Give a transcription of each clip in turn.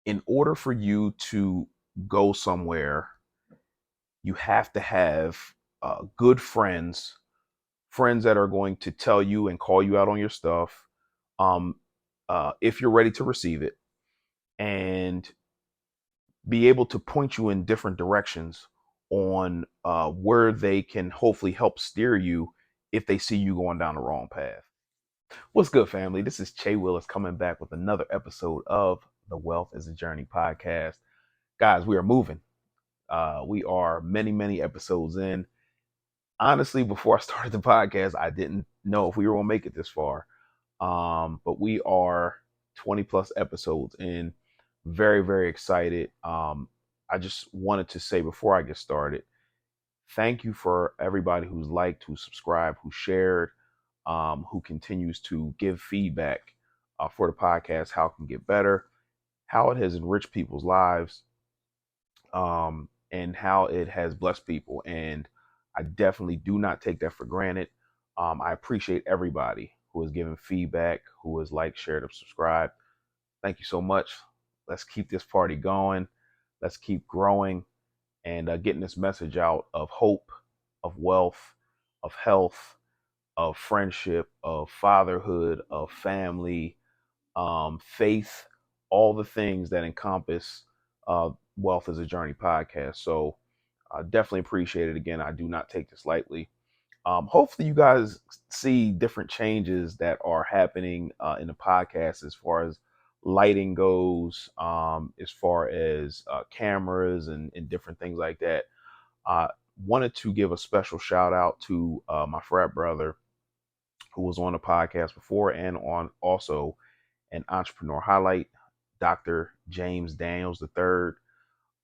in order for you to go somewhere, you have to have good friends, friends that are going to tell you and call you out on your stuff, um, if you're ready to receive it, and be able to point you in different directions on where they can hopefully help steer you if they see you going down the wrong path. What's good, family? This is Che Willis coming back with another episode of the Wealth is a Journey podcast. Guys, we are moving. We are many, many episodes in. Honestly, before I started the podcast, I didn't know if we were going to make it this far. But we are 20 plus episodes in. Very, very excited. I just wanted to say before I get started, thank you for everybody who's liked, who subscribed, who shared, who continues to give feedback for the podcast, how it can get better, how it has enriched people's lives, and how it has blessed people. And I definitely do not take that for granted. I appreciate everybody who has given feedback, who has liked, shared, or subscribed. Thank you so much. Let's keep this party going. Let's keep growing and getting this message out of hope, of wealth, of health, of friendship, of fatherhood, of family, faith, all the things that encompass Wealth is a Journey podcast. So I definitely appreciate it. Again, I do not take this lightly. Hopefully, you guys see different changes that are happening in the podcast as far as lighting goes, as far as cameras and different things like that. I wanted to give a special shout out to my frat brother who was on the podcast before and on also an entrepreneur highlight, Dr. James Daniels III.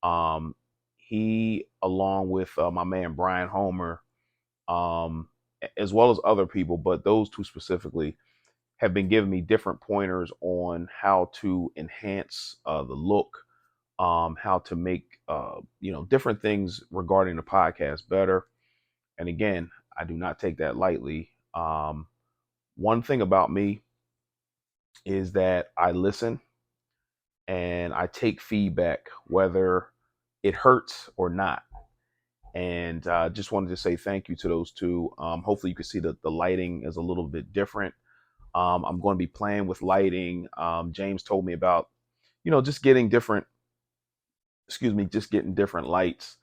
Um, he, along with my man Brian Homer, um, as well as other people, but those two specifically, have been giving me different pointers on how to enhance the look, how to make different things regarding the podcast better. And again, I do not take that lightly. One thing about me is that I listen and I take feedback, whether it hurts or not. And just wanted to say thank you to those two. Hopefully, you can see that the lighting is a little bit different. I'm going to be playing with lighting. James told me about, just getting different, just getting different lights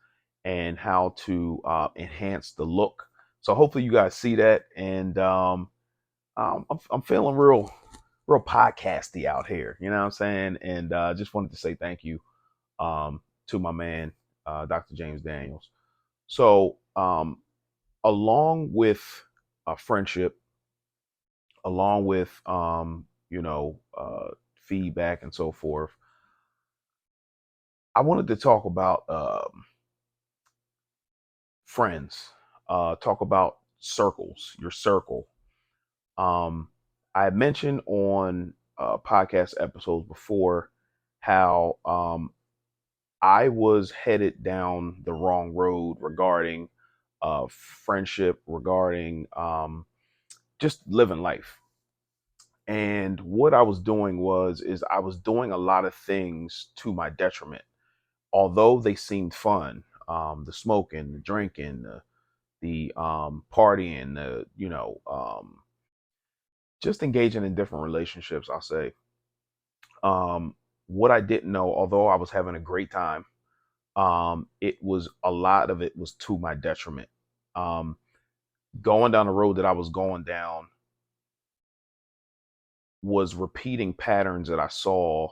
and how to enhance the look. So hopefully, you guys see that. And I'm feeling real podcasty out here. You know what I'm saying? And just wanted to say thank you to my man, Dr. James Daniels. So, along with friendship, along with feedback and so forth, I wanted to talk about friends. Talk about circles, your circle. Um, I had mentioned on podcast episodes before how I was headed down the wrong road regarding friendship, regarding just living life. And what I was doing is I was doing a lot of things to my detriment, although they seemed fun. The smoking, the drinking, the partying, just engaging in different relationships. I'll say. Um, what I didn't know, although I was having a great time, it was a lot of it was to my detriment. Um, Going down the road that I was going down was repeating patterns that I saw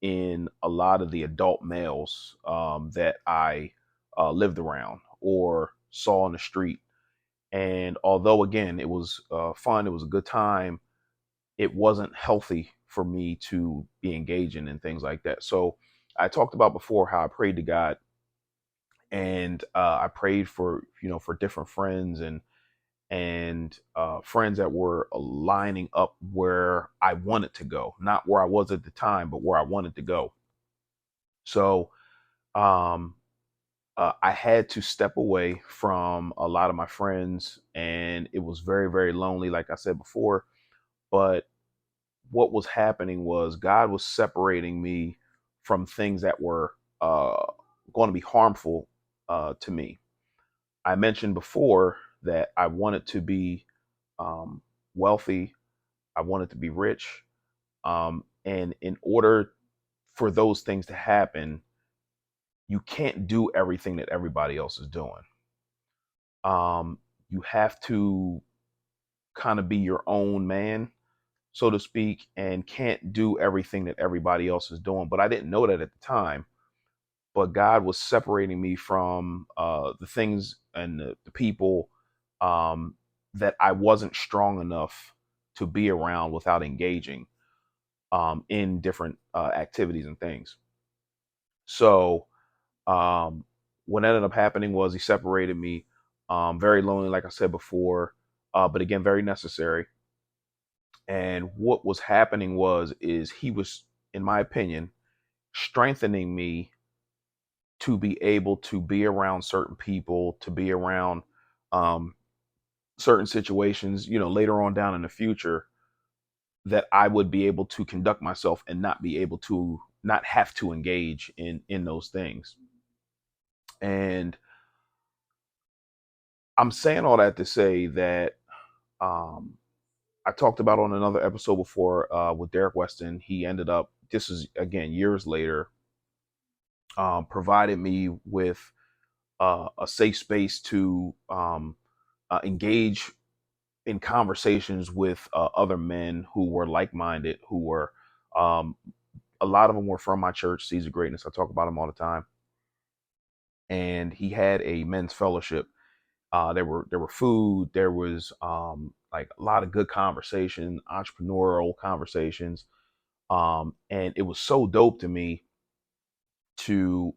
in a lot of the adult males that I lived around or saw on the street. And although, again, it was fun, it was a good time, it wasn't healthy for me to be engaging in things like that. So I talked about before how I prayed to God and I prayed for, for different friends and friends that were lining up where I wanted to go, not where I was at the time, but where I wanted to go. So um, I had to step away from a lot of my friends, and it was very, very lonely, like I said before. But what was happening was God was separating me from things that were going to be harmful to me. I mentioned before that I wanted to be um, wealthy, I wanted to be rich. And in order for those things to happen, you can't do everything that everybody else is doing. Um, you have to kind of be your own man, so to speak, and can't do everything that everybody else is doing. But I didn't know that at the time. But God was separating me from the things and the people um, that I wasn't strong enough to be around without engaging in different activities and things. So um, what ended up happening was he separated me. Very lonely, like I said before, but again, very necessary. And what was happening is he was, in my opinion, strengthening me to be able to be around certain people, to be around um, certain situations, later on down in the future, that I would be able to conduct myself and not be able to not have to engage in those things. And I'm saying all that to say that um, I talked about on another episode before with Derek Weston. He ended up, this is again years later, provided me with a safe space to engage in conversations with other men who were like-minded, who were um, a lot of them were from my church, Seeds of Greatness. I talk about them all the time. And he had a men's fellowship. There were food, there was like a lot of good conversation, entrepreneurial conversations, and it was so dope to me to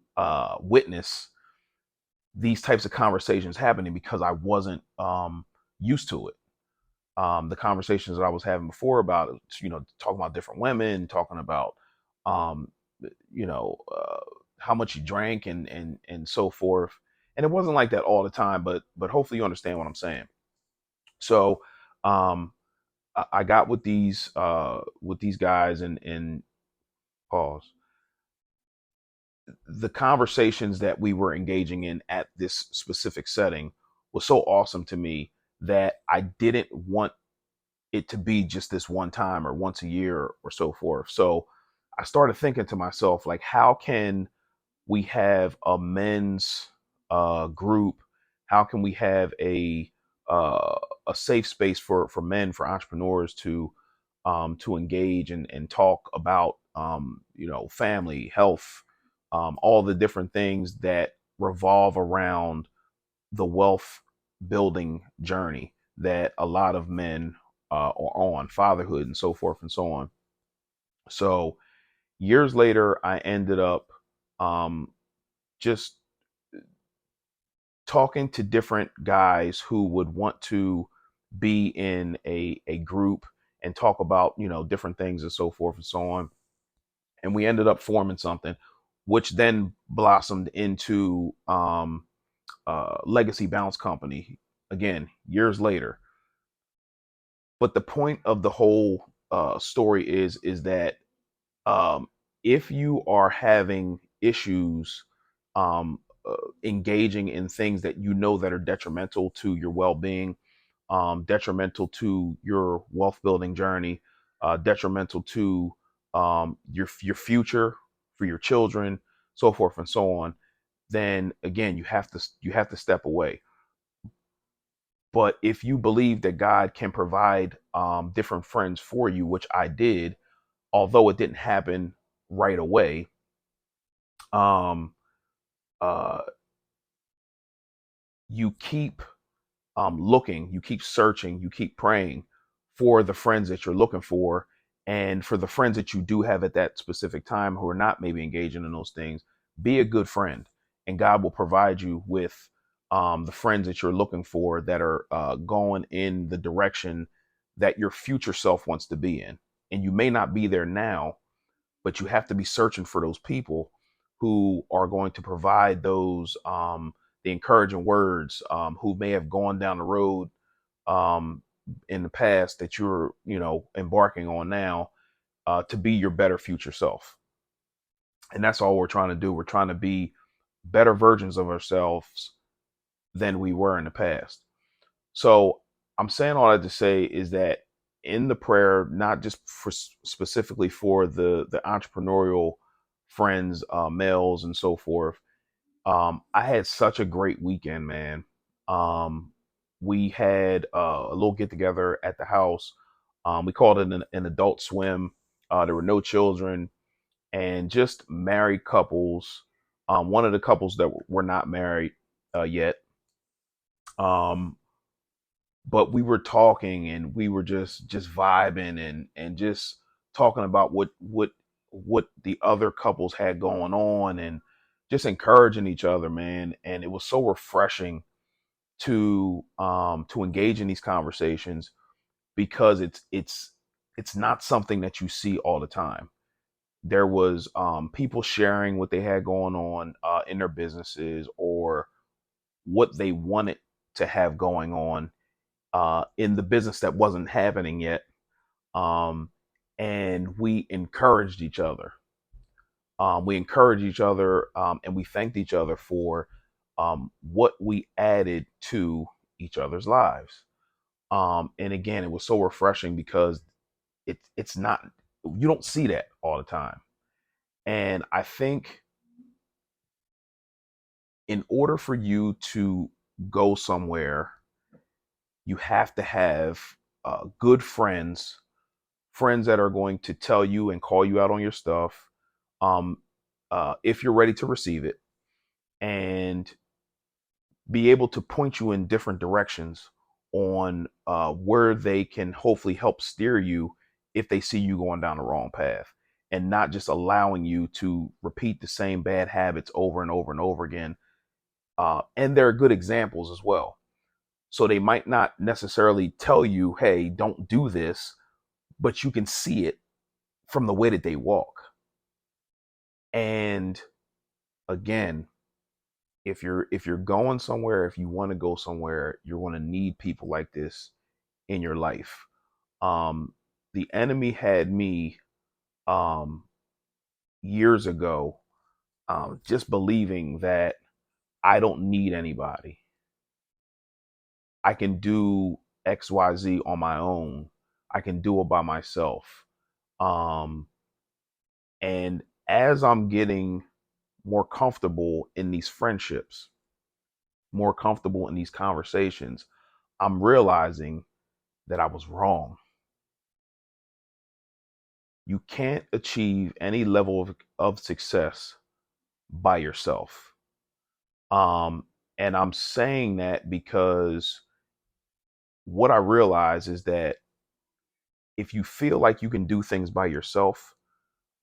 witness these types of conversations happening because I wasn't used to it. The conversations that I was having before about, talking about different women, talking about, um, you know, uh, how much you drank and so forth. And it wasn't like that all the time, but hopefully you understand what I'm saying. So, um, I got with these guys and pause. The conversations that we were engaging in at this specific setting was so awesome to me that I didn't want it to be just this one time or once a year or so forth. So I started thinking to myself, like, how can we have a men's group? How can we have uh, a safe space for men, for entrepreneurs to engage and talk about family, health, all the different things that revolve around the wealth building journey that a lot of men are on, fatherhood and so forth and so on. So years later, I ended up um, just talking to different guys who would want to be in a group and talk about, different things and so forth and so on. And we ended up forming something, which then blossomed into Legacy Bounce Company again, years later. But the point of the whole story is that um, if you are having issues um, engaging in things that that are detrimental to your well-being, detrimental to your wealth building journey, detrimental to your future for your children, so forth and so on, then again you have to step away. But if you believe that God can provide different friends for you, which I did, although it didn't happen right away, um, uh, you keep looking, you keep searching, you keep praying for the friends that you're looking for. And for the friends that you do have at that specific time who are not maybe engaging in those things, be a good friend. And God will provide you with the friends that you're looking for that are going in the direction that your future self wants to be in. And you may not be there now, but you have to be searching for those people who are going to provide those the encouraging words, who may have gone down the road um, in the past that you're embarking on now, to be your better future self. And that's all we're trying to do. We're trying to be better versions of ourselves than we were in the past. So I'm saying all that to say is that in the prayer, not just for specifically for the entrepreneurial friends, males, and so forth. I had such a great weekend, man. Um, we had a little get together at the house. We called it an adult swim. There were no children and just married couples. One of the couples that were not married yet. Um, but we were talking and we were just vibing and just talking about what the other couples had going on and just encouraging each other, man. And it was so refreshing to engage in these conversations because it's not something that you see all the time. There was people sharing what they had going on in their businesses or what they wanted to have going on in the business that wasn't happening yet. Um, and we encouraged each other. We encouraged each other and we thanked each other for what we added to each other's lives. And again, it was so refreshing because it's not, you don't see that all the time. And I think in order for you to go somewhere, you have to have good friends, friends that are going to tell you and call you out on your stuff, um, if you're ready to receive it, and be able to point you in different directions on where they can hopefully help steer you if they see you going down the wrong path, and not just allowing you to repeat the same bad habits over and over and over again. And there are good examples as well. So they might not necessarily tell you, hey, don't do this, but you can see it from the way that they walk. And again, if you're going somewhere, if you want to go somewhere, you're going to need people like this in your life. Um, the enemy had me um, years ago just believing that I don't need anybody. I can do XYZ on my own. I can do it by myself. Um, and as I'm getting more comfortable in these friendships, more comfortable in these conversations, I'm realizing that I was wrong. You can't achieve any level of success by yourself. Um, and I'm saying that because what I realize is that if you feel like you can do things by yourself,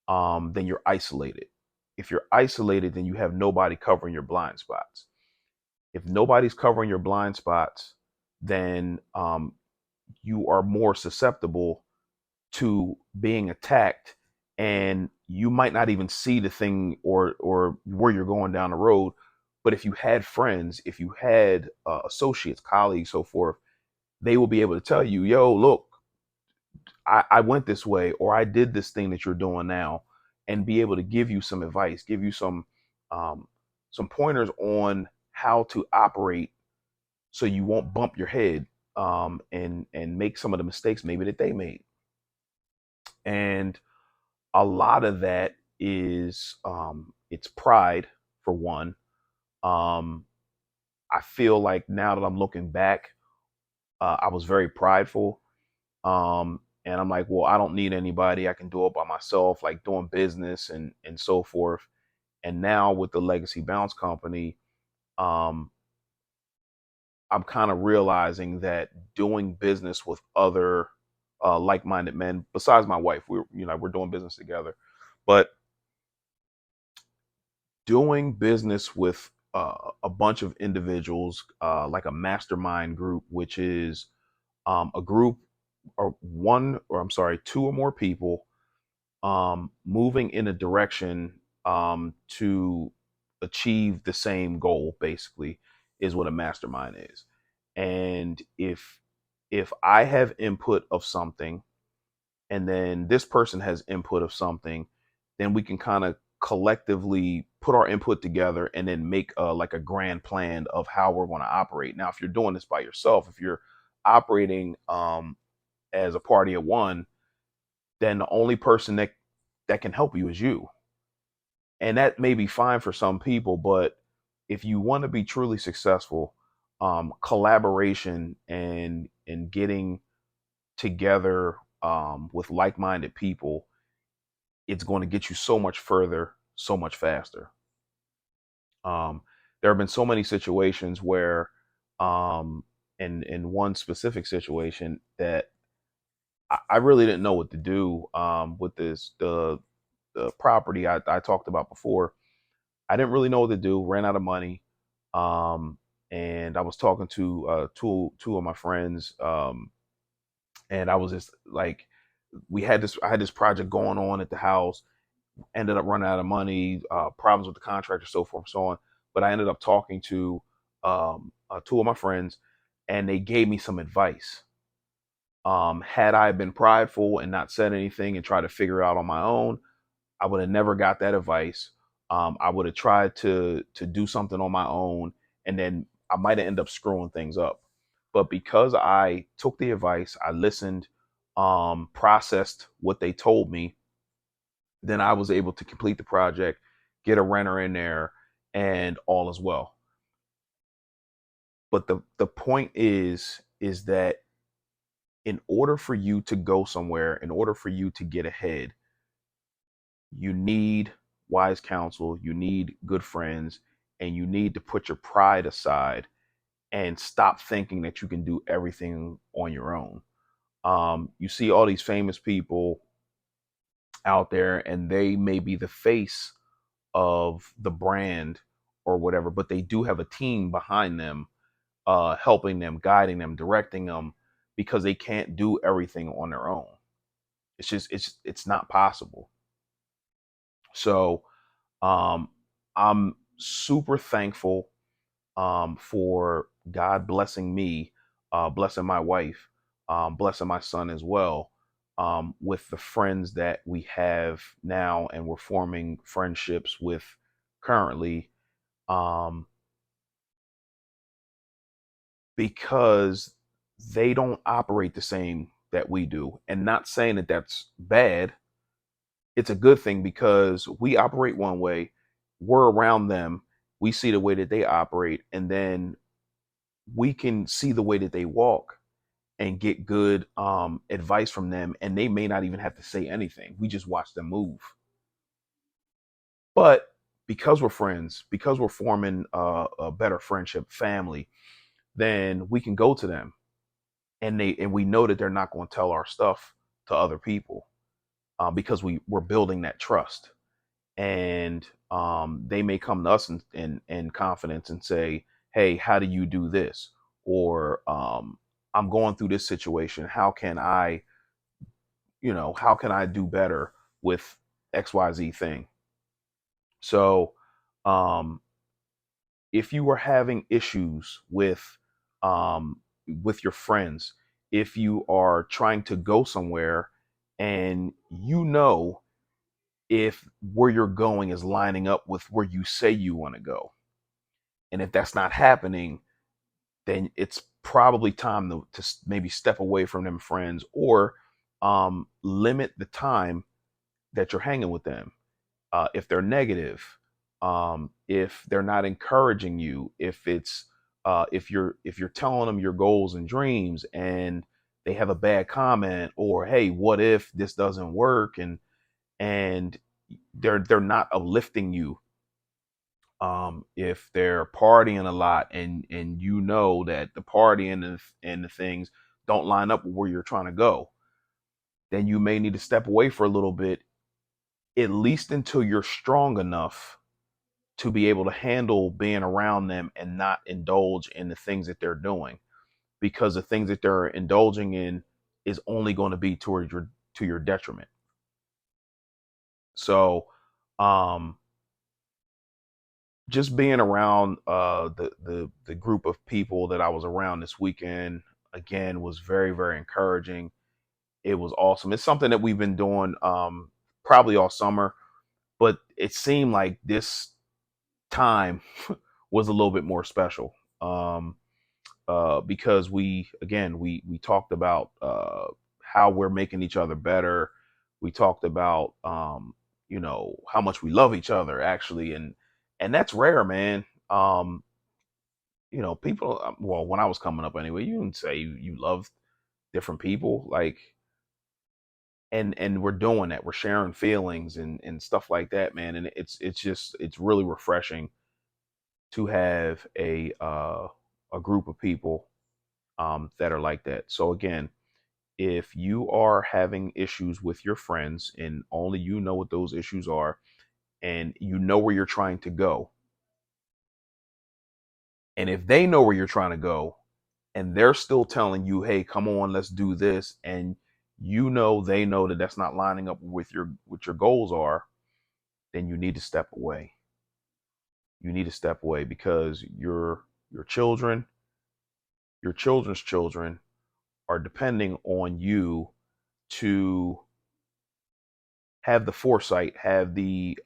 then you're isolated. If you're isolated, then you have nobody covering your blind spots. If nobody's covering your blind spots, then you are more susceptible to being attacked, and you might not even see the thing or where you're going down the road. But if you had friends, if you had associates, colleagues, so forth, they will be able to tell you, yo, look, I went this way or I did this thing that you're doing now, and be able to give you some advice, give you um, some pointers on how to operate so you won't bump your head and make some of the mistakes maybe that they made. And a lot of that is it's pride for one. Um, I feel like now that I'm looking back, I was very prideful. And I'm like, well, I don't need anybody. I can do it by myself, like doing business and so forth. And now with the Legacy Bounce Company, um, I'm kind of realizing that doing business with other like-minded men, besides my wife, we're doing business together, but doing business with a bunch of individuals, like a mastermind group, which is a group or one, or I'm sorry, two or more people moving in a direction to achieve the same goal, basically, is what a mastermind is. And if I have input of something, and then this person has input of something, then we can kind of collectively put our input together and then make like a grand plan of how we're going to operate. Now, if you're doing this by yourself, if you're operating as a party of one, then the only person that can help you is you. And that may be fine for some people, but if you want to be truly successful, collaboration and getting together with like-minded people, it's going to get you so much further, so much faster. Um, there have been so many situations where, in one specific situation, that I really didn't know what to do with the property I talked about before. I didn't really know what to do. Ran out of money, um, and I was talking to two of my friends, and I was just like, we had this. I had this project going on at the house. Ended up running out of money, problems with the contractor, so forth and so on. But I ended up talking to two of my friends, and they gave me some advice. Had I been prideful and not said anything and tried to figure it out on my own, I would have never got that advice. I would have tried to do something on my own, and then I might have ended up screwing things up. But because I took the advice, I listened, processed what they told me, then I was able to complete the project, get a renter in there, and all is well. But the point is that in order for you to go somewhere, in order for you to get ahead, you need wise counsel, you need good friends, and you need to put your pride aside and stop thinking that you can do everything on your own. You see all these famous people out there, and they may be the face of the brand or whatever, but they do have a team behind them, helping them, guiding them, directing them, because they can't do everything on their own. It's not possible. So um, I'm super thankful for God blessing me, blessing my wife, blessing my son as well, with the friends that we have now, and we're forming friendships with currently, um, because they don't operate the same that we do. And not saying that that's bad, it's a good thing because we operate one way, we're around them, we see the way that they operate, and then we can see the way that they walk and get good advice from them. And they may not even have to say anything. We just watch them move. But because we're friends, because we're forming a better friendship, family, then we can go to them, and we know that they're not going to tell our stuff to other people, because we're building that trust. And they may come to us in confidence and say, hey, how do you do this? Or I'm going through this situation, how can I, how can I do better with XYZ thing? So um if you are having issues um with your friends, if you are trying to go somewhere, and if where you're going is lining up with where you say you want to go, and if that's not happening, then it's probably time to maybe step away from them friends, or limit the time that you're hanging with them. If they're negative, if they're not encouraging you, if you're telling them your goals and dreams, and they have a bad comment, or hey, what if this doesn't work, and they're not uplifting you, if they're partying a lot, and you know that the partying and the things don't line up with where you're trying to go, then you may need to step away for a little bit, at least until you're strong enough to be able to handle being around them and not indulge in the things that they're doing, because the things that they're indulging in is only going to be towards your to your detriment. So um just being around the group of people that I was around this weekend, again, was very, very encouraging. It was awesome. It's something that we've been doing probably all summer, but it seemed like this time was a little bit more special. Because we talked about how we're making each other better. We talked about how much we love each other actually, and that's rare, man. People. Well, when I was coming up anyway, you didn't say you loved different people, like, and we're doing that. We're sharing feelings and stuff like that, man. And it's really refreshing to have a group of people that are like that. So again, if you are having issues with your friends and only you know what those issues are and you know where you're trying to go, and if they know where you're trying to go and they're still telling you, hey, come on, let's do this, and they know that that's not lining up with your goals are, then you need to step away. You need to step away because your children, your children's children are depending on you to have the foresight, have the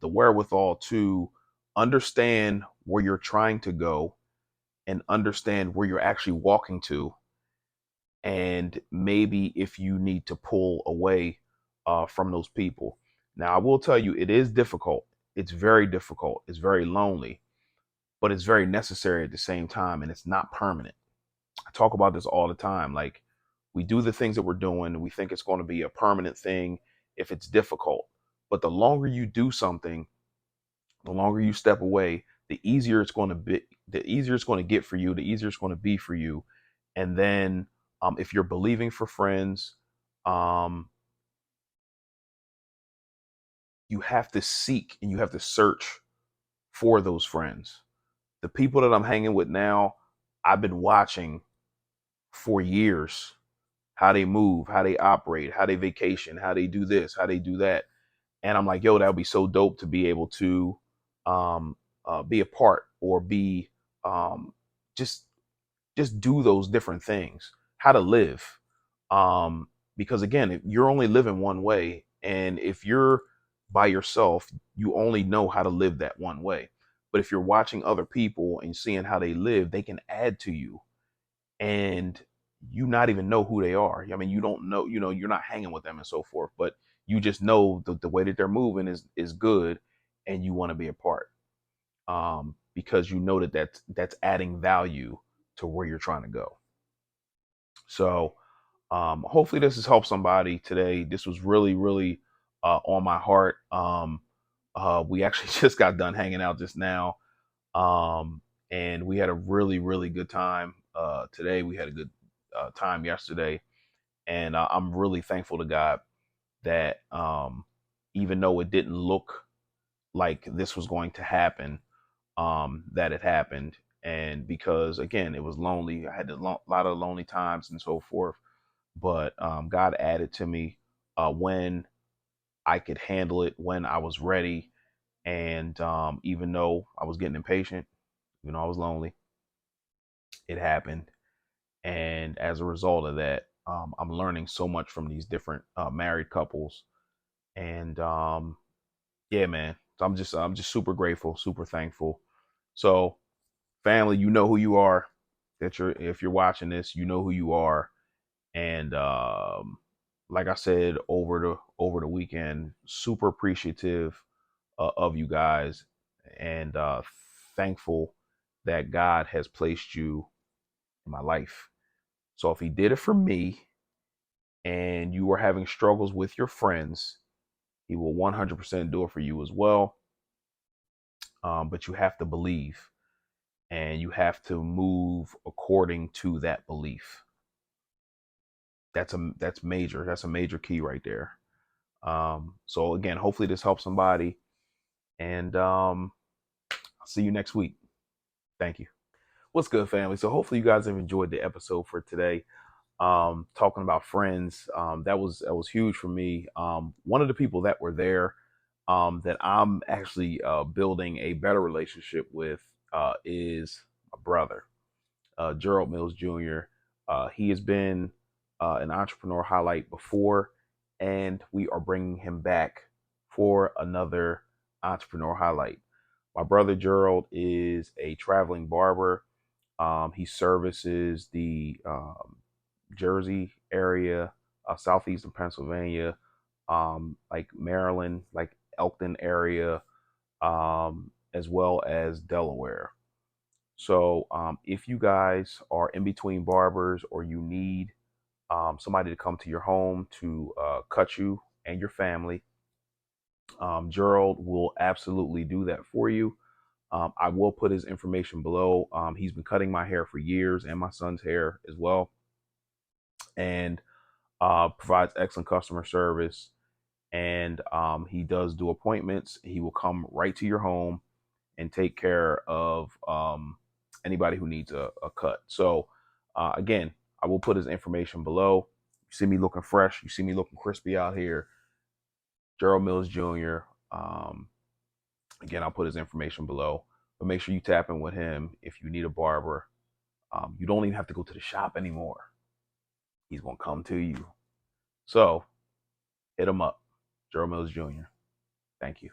wherewithal to understand where you're trying to go and understand where you're actually walking to, and maybe if you need to pull away from those people. Now, I will tell you, it is difficult. It's very difficult. It's very lonely, but it's very necessary at the same time, and it's not permanent. I talk about this all the time. Like, we do the things that we're doing, we think it's going to be a permanent thing if it's difficult. But the longer you do something, the longer you step away, the easier it's going to be, the easier it's going to get for you, the easier it's going to be for you. And then if you're believing for friends, um, you have to seek and you have to search for those friends. The people that I'm hanging with now, I've been watching for years how they move, how they operate, how they vacation, how they do this, how they do that. And I'm like, yo, that would be so dope to be able to um, be a part or be um, just just do those different things, how to live. Um, because again, if you're only living one way, and if you're by yourself, you only know how to live that one way. But if you're watching other people and seeing how they live, they can add to you, and you not even know who they are. I mean, you don't know, you're not hanging with them and so forth, but you just know the way that they're moving is good, and you want to be a part, because you know that that's adding value to where you're trying to go. So hopefully this has helped somebody today. This was really, really on my heart. We actually just got done hanging out just now, um, and we had a really, really good time today. We had a good time yesterday, and I'm really thankful to God that even though it didn't look like this was going to happen, that it happened. And because again, it was lonely, I had a lot of lonely times and so forth. But God added to me when I could handle it, when I was ready, and even though I was getting impatient, I was lonely, it happened. And as a result of that, I'm learning so much from these different married couples. And yeah, man, so I'm just super grateful, super thankful. So, family, you know who you are. That you're If you're watching this, you know who you are. And like I said over the weekend, super appreciative of you guys, and thankful that God has placed you in my life. So if He did it for me, and you are having struggles with your friends, He will 100% do it for you as well. But you have to believe, and you have to move according to that belief. That's major. That's a major key right there. So again, hopefully this helps somebody, and I'll see you next week. Thank you. What's good, family? So hopefully you guys have enjoyed the episode for today. Talking about friends, that was huge for me. One of the people that were there, that I'm actually building a better relationship with, is my brother, Gerald Mills Jr. He has been an entrepreneur highlight before, and we are bringing him back for another entrepreneur highlight. My brother Gerald is a traveling barber. He services the Jersey area, southeastern Pennsylvania, like Maryland, like Elkton area, as well as Delaware. So if you guys are in between barbers or you need somebody to come to your home to cut you and your family, Gerald will absolutely do that for you. I will put his information below. He's been cutting my hair for years and my son's hair as well, and provides excellent customer service. And he does do appointments. He will come right to your home and take care of anybody who needs a cut. So again, I will put his information below. You see me looking fresh. You see me looking crispy out here. Gerald Mills Jr. Again, I'll put his information below. But make sure you tap in with him if you need a barber. You don't even have to go to the shop anymore. He's going to come to you. So hit him up. Gerald Mills Jr. Thank you.